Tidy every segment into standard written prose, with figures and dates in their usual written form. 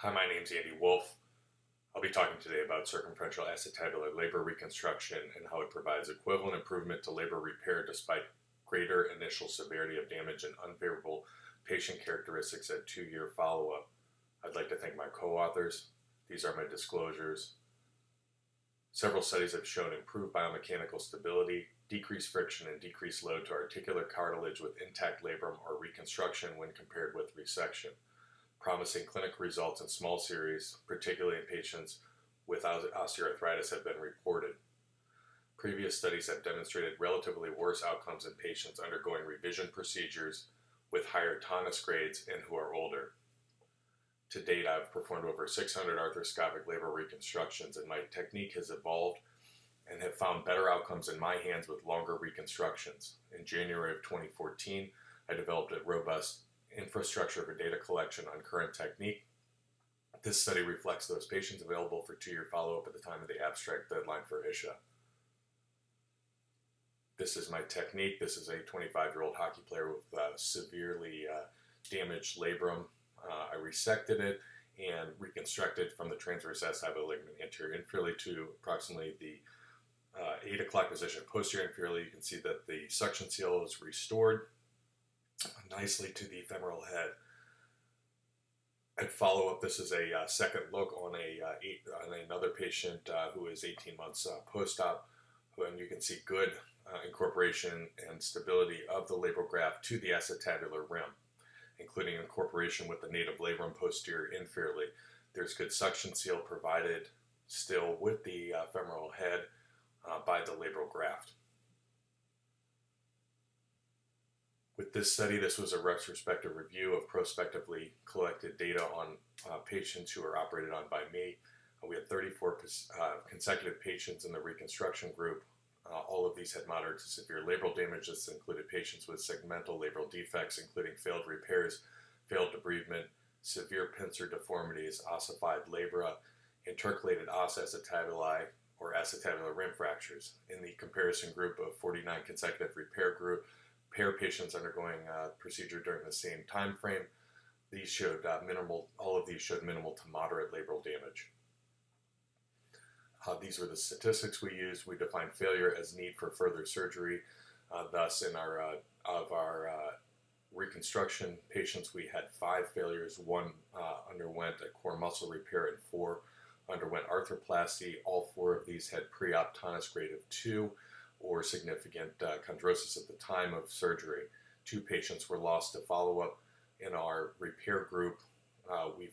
Hi, my name's Andy Wolf. I'll be talking today about circumferential acetabular labral reconstruction and how it provides equivalent improvement to labral repair despite greater initial severity of damage and unfavorable patient characteristics at 2-year follow-up. I'd like to thank my co-authors. These are my disclosures. Several studies have shown improved biomechanical stability, decreased friction, and decreased load to articular cartilage with intact labrum or reconstruction when compared with resection. Promising clinical results in small series, particularly in patients with osteoarthritis, have been reported. Previous studies have demonstrated relatively worse outcomes in patients undergoing revision procedures with higher Tonnis grades and who are older. To date, I've performed over 600 arthroscopic labral reconstructions, and my technique has evolved and have found better outcomes in my hands with longer reconstructions. In January of 2014, I developed a robust infrastructure for data collection on current technique. This study reflects those patients available for 2-year follow-up at the time of the abstract deadline for ISHA. This is my technique. This is a 25-year-old hockey player with severely damaged labrum. I resected it and reconstructed from the transverse acetabular ligament anterior inferiorly to approximately the 8 o'clock position posterior inferiorly. You can see that the suction seal is restored nicely to the femoral head. At follow-up, this is a second look on another patient who is 18 months post-op, and you can see good incorporation and stability of the labral graft to the acetabular rim, including incorporation with the native labrum posterior inferiorly. There's good suction seal provided still with the femoral head by the labral graft. With this study, this was a retrospective review of prospectively collected data on patients who were operated on by me. We had 34 consecutive patients in the reconstruction group. All of these had moderate to severe labral damage. This included patients with segmental labral defects, including failed repairs, failed debridement, severe pincer deformities, ossified labra, intercalated os acetabuli, or acetabular rim fractures. In the comparison group of 49 consecutive repair patients undergoing procedure during the same time frame, these showed all of these showed minimal to moderate labral damage. These were the statistics we used. We defined failure as need for further surgery. Thus, in our reconstruction patients, we had 5 failures. 1 underwent a core muscle repair, and 4 underwent arthroplasty. All 4 of these had pre-op Tonnis grade of 2 or significant chondrosis at the time of surgery. 2 patients were lost to follow-up. In our repair group, we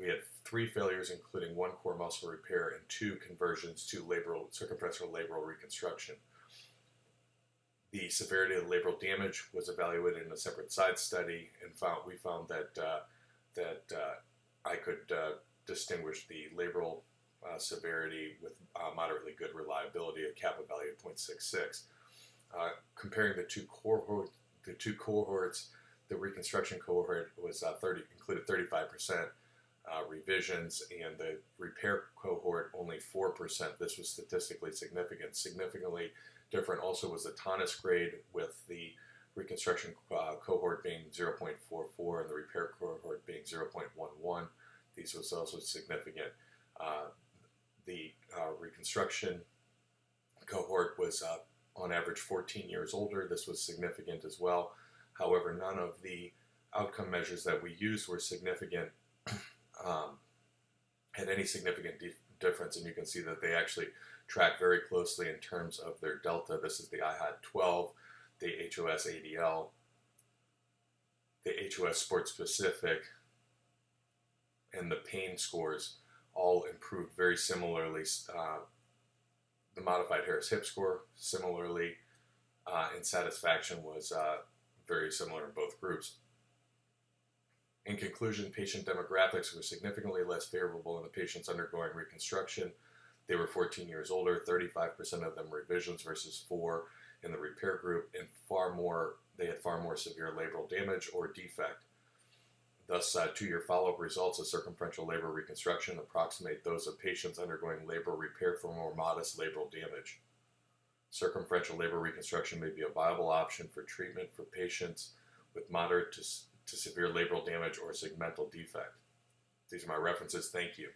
had 3 failures, including 1 core muscle repair and 2 conversions to circumferential labral reconstruction. The severity of the labral damage was evaluated in a separate side study, and we found that I could distinguish the labral severity with moderately good reliability, a kappa value of 0.66. Comparing the two cohorts, the reconstruction cohort was included 35% revisions, and the repair cohort only 4%. This was statistically significant. Significantly different also was the Tonnis grade, with the reconstruction cohort being 0.44 and the repair cohort being 0.11. These was also significant. The reconstruction cohort was on average 14 years older. This was significant as well. However, none of the outcome measures that we used were significant, had any significant difference, and you can see that they actually track very closely in terms of their delta. This is the IHA 12, the HOS ADL, the HOS Sport Specific, and the pain scores all improved very similarly. The modified Harris hip score similarly, and satisfaction was very similar in both groups. In conclusion, patient demographics were significantly less favorable in the patients undergoing reconstruction. They were 14 years older, 35% of them revisions versus 4 in the repair group, and they had far more severe labral damage or defect. Thus, 2-year follow-up results of circumferential labral reconstruction approximate those of patients undergoing labral repair for more modest labral damage. Circumferential labral reconstruction may be a viable option for treatment for patients with moderate to severe labral damage or segmental defect. These are my references. Thank you.